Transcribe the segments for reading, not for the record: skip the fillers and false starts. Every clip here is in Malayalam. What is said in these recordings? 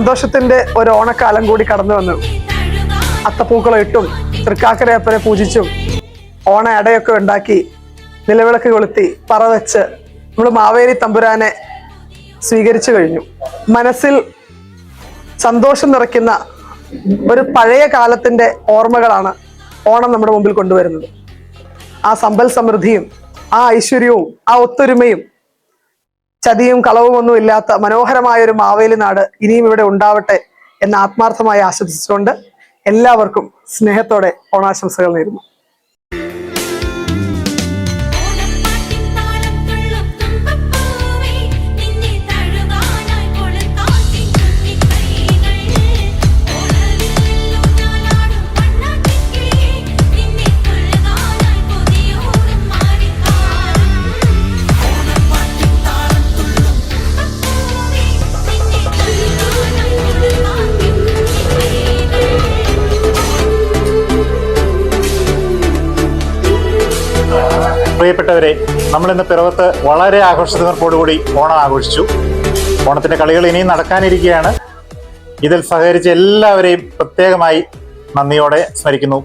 സന്തോഷത്തിന്റെ ഒരു ഓണക്കാലം കൂടി കടന്നു വന്നു. അത്തപ്പൂക്കളം ഇട്ടും തൃക്കാക്കരയപ്പനെ പൂജിച്ചും ഓണ അടയൊക്കെ ഉണ്ടാക്കി നിലവിളക്ക് കൊളുത്തി പറവെച്ച് നമ്മൾ മാവേലി തമ്പുരാനെ സ്വീകരിച്ചു കഴിഞ്ഞു. മനസ്സിൽ സന്തോഷം നിറയ്ക്കുന്ന ഒരു പഴയ കാലത്തിന്റെ ഓർമ്മകളാണ് ഓണം നമ്മുടെ മുമ്പിൽ കൊണ്ടുവരുന്നത്. ആ സമ്പൽ സമൃദ്ധിയും ആ ഐശ്വര്യവും ആ ഒത്തൊരുമയും ചതിയും കളവും ഒന്നും ഇല്ലാത്ത മനോഹരമായ ഒരു മാവേലി നാട് ഇനിയും ഇവിടെ ഉണ്ടാവട്ടെ എന്ന് ആത്മാർത്ഥമായി ആശംസിച്ചുകൊണ്ട് എല്ലാവർക്കും സ്നേഹത്തോടെ ഓണാശംസകൾ നേരുന്നു. പ്രിയപ്പെട്ടവരെ, നമ്മളിന്ന് പിറവത്ത് വളരെ ആഘോഷത്തിനോടുകൂടി ഓണം ആഘോഷിച്ചു. ഓണത്തിന്റെ കളികൾ ഇനിയും നടക്കാനിരിക്കുകയാണ്. ഇതിൽ സഹകരിച്ച എല്ലാവരെയും പ്രത്യേകമായി നന്ദിയോടെ സ്മരിക്കുന്നു.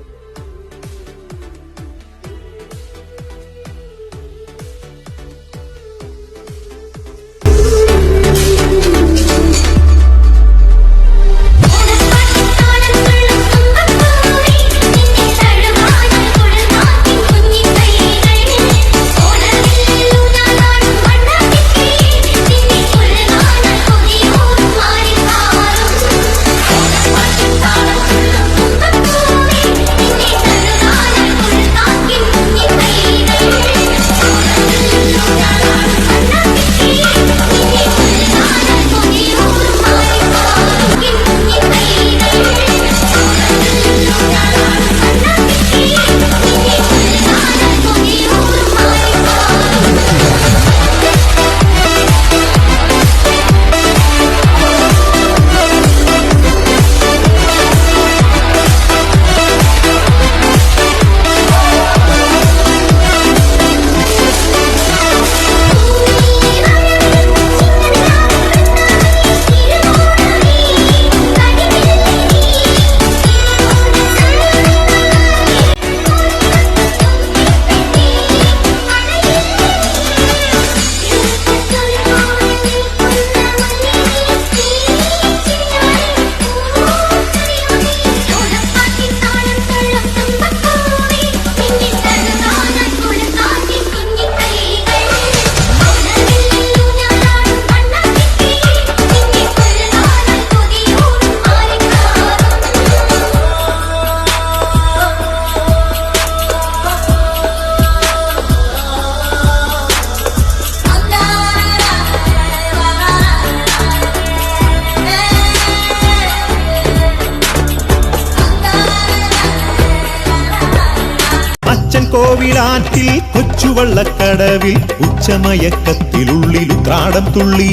കോവിലാറ്റിൽ കൊച്ചുവള്ളക്കടവിൽ ഉച്ചമയക്കത്തിലുള്ളിൽ ഉത്രാടം തുള്ളി.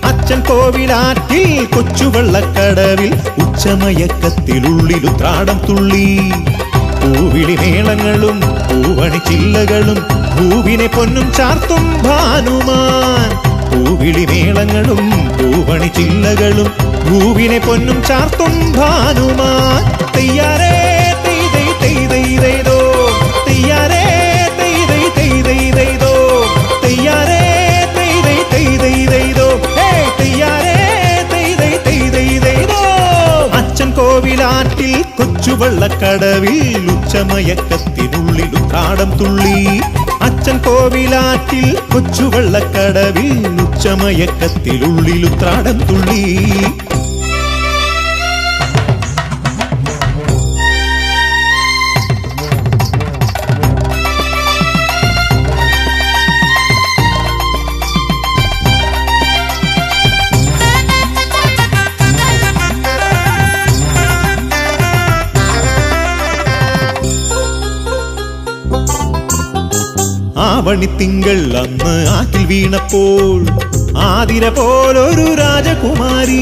അച്ഛൻ കോവിലാറ്റിൽ കൊച്ചുവള്ളക്കടവിൽ ഉച്ചമയക്കത്തിലുള്ളിൽ ഉത്രാടം തുള്ളി. പൂവിളി മേളങ്ങളും പൂവണി ചില്ലകളും പൂവിനെ പൊന്നും ചാർത്തും ഭാനുമാൻ. പൂവിളി മേളങ്ങളും പൂവണി ചില്ലകളും പൂവിനെ പൊന്നും ചാർത്തും ഭാനുമാൻ. തെയ്യാറേ തെയ്തൈ തെയ്തൈതോ, തെയ്യാറേ തെയ്തൈ തെയ്തൈതോ, തെയ്യാറേ തെയ്തൈ തെയ്തൈതോ, തെയ്യാറേ തെയ്തൈ തെയ്തൈതോ. അച്ഛൻ കോവിലാറ്റിൽ കൊച്ചുവള്ളക്കടവിൽ ഉച്ചമയക്കത്തിനുള്ളിൽ ഉത്രാടം തുള്ളി. അച്ഛൻ കോവിലാറ്റിൽ കൊച്ചുവള്ളക്കടവിൽ ഉച്ചമയക്കത്തിനുള്ളിൽ ഉത്രാടം തുള്ളി. ആവണിത്തിങ്കൾ അന്ന് ആറ്റിൽ വീണപ്പോൾ ആതിര പോലൊരു രാജകുമാരി.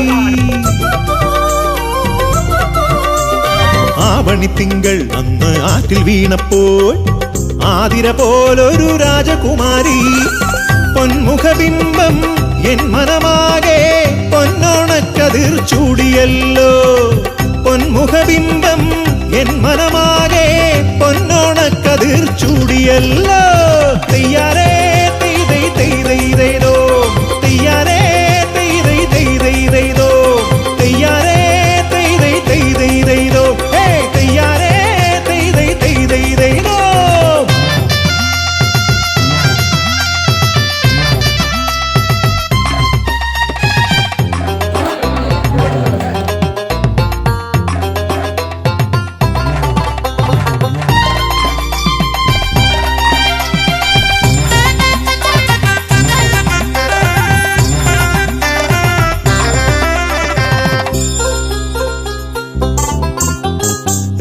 ആവണിത്തിങ്കൾ അന്ന് ആറ്റിൽ വീണപ്പോൾ ആതിര പോലൊരു രാജകുമാരി. പൊന്മുഖബിംബം എൻ മനമാകെ പൊന്നോണക്ക ഓണക്കതിർ ചൂടിയല്ലോ പൊന്മുഖബിംബം എൻ മനമാകെ പൊന്നോണക്കതിർ ചൂടിയല്ലോ തെയ്യാരേ തെയ്തൈ തെയ്തൈ തെയ്തോ തെയ്യാരേ തെയ്തൈ തെയ്തൈ തെയ്തോ തെയ്യാരേ തെയ്തൈ തെയ്തൈ തെയ്തോ ഹേ തെയ്യാരേ തെയ്തൈ തെയ്തൈ തെയ്തോ.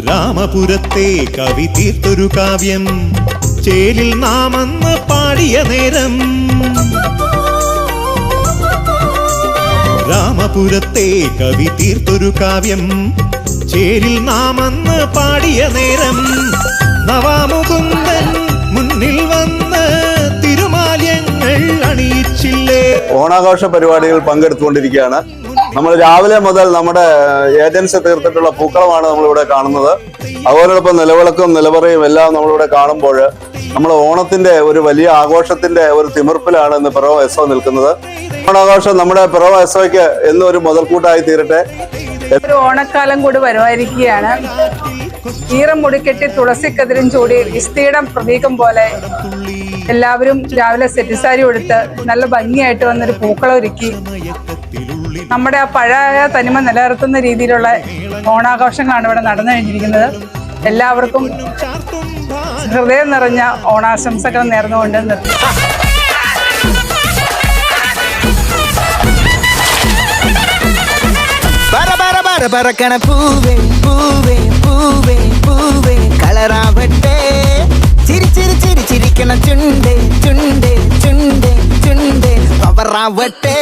രാമപുരത്തെ കവി തീർത്തൊരു കാവ്യം ചേലിൽ നാമന്ന് പാടിയ നേരം രാമപുരത്തെ കവി തീർത്തൊരു കാവ്യം ചേലിൽ നാമന്ന് പാടിയ നേരം നവാമുകുന്ദൻ മുന്നിൽ വന്ന് തിരുമാല്യങ്ങൾ അണിയിച്ചില്ലേ. ഓണാഘോഷ പരിപാടികൾ പങ്കെടുത്തുകൊണ്ടിരിക്കുകയാണ്. നമ്മൾ രാവിലെ മുതൽ നമ്മുടെ ഏജൻസി തീർത്തിട്ടുള്ള പൂക്കളമാണ് നമ്മളിവിടെ കാണുന്നത്. അതുപോലൊപ്പം നിലവിളക്കും നിലവറയും എല്ലാം നമ്മളിവിടെ കാണുമ്പോൾ നമ്മൾ ഓണത്തിന്റെ ഒരു വലിയ ആഘോഷത്തിന്റെ ഒരു തിമിർപ്പിലാണ് ഇന്ന് പിറവം എസ് ഒ നിൽക്കുന്നത്. ഓണാഘോഷം നമ്മുടെ പിറവം എസ് ഒക്ക് എന്നും ഒരു മുതൽക്കൂട്ടായി തീരട്ടെ. ഒരു ഓണക്കാലം കൂടി വരുമായിരിക്കുകയാണ്. ഈറം മുടിക്കെട്ടി തുളസിക്കതിരും ചൂടി വിസ്തീടം പ്രതീകം പോലെ എല്ലാവരും രാവിലെ സെറ്റിസാരി കൊടുത്ത് നല്ല ഭംഗിയായിട്ട് വന്നൊരു പൂക്കളം ഒരുക്കി നമ്മുടെ ആ പഴയ തനിമ നിലനിർത്തുന്ന രീതിയിലുള്ള ഓണാഘോഷങ്ങളാണ് ഇവിടെ നടന്നു കഴിഞ്ഞിരിക്കുന്നത്. എല്ലാവർക്കും ഹൃദയം നിറഞ്ഞ ഓണാശംസകൾ നേർന്നുകൊണ്ട് നിർത്തി. പറക്കണ പൂവേ പൂവേ പൂവേ പൂവേ കളറാവട്ടെ ചിരി ചിരി ചിരി ചിരിക്കണ ചുണ്ടേ ചുണ്ടേ ചുണ്ടേ ചുണ്ടേ പവറാവട്ടെ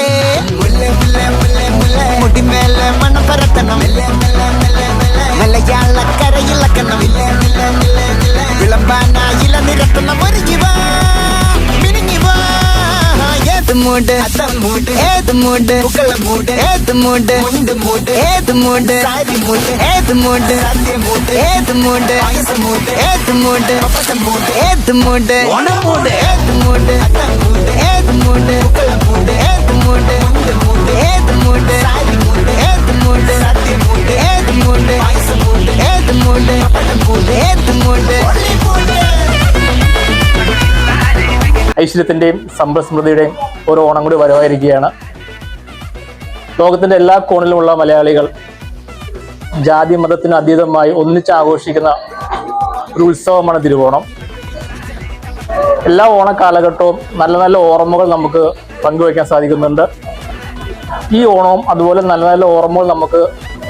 മുല്ലേ മുല്ലേ മുല്ലേ മുല്ലേ മുടിമേലെ മണ്ണ പരത്തണം മലയാളക്കരയിളക്കണം വിളമ്പാനായില നിരത്തണം ഒരുങ്ങി വാ മിനുങ്ങി വാ. ഏത് മൂട് ഏത് മൂട് മൂട് ഏത് മൂട് ഏത് മൂട് സാരി മൂട് ഏത് മൂട് ഏത് മൂട് ഏത് മൂട് ഏത് മൂട് ഓണമൂട് ഏത് മൂട് ഏത് മൂട് ഏത് മൂട് ഏത് മൂട് സാരി മൂട് ഏത് മൂട് ഏത് മൂട് ഏത് മൂട് ഏത് മൂട്. ഐശ്വര്യത്തിന്റെയും സമ്പദ്സമൃദ്ധിയുടെയും ഒരു ഓണം കൂടി വരവായിരിക്കുകയാണ്. ലോകത്തിന്റെ എല്ലാ കോണിലുമുള്ള മലയാളികൾ ജാതി മതത്തിന് അതീതമായി ഒന്നിച്ച് ആഘോഷിക്കുന്ന ഒരു ഉത്സവമാണ് തിരുവോണം. എല്ലാ ഓണക്കാലഘട്ടവും നല്ല നല്ല ഓർമ്മകൾ നമുക്ക് പങ്കുവയ്ക്കാൻ സാധിക്കുന്നുണ്ട്. ഈ ഓണവും അതുപോലെ നല്ല നല്ല ഓർമ്മകൾ നമുക്ക്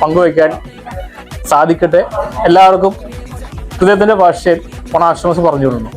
പങ്കുവയ്ക്കാൻ സാധിക്കട്ടെ. എല്ലാവർക്കും ഹൃദയത്തിന്റെ ഭാഷയിൽ ഓണാശംസ പറഞ്ഞു കൊള്ളുന്നു.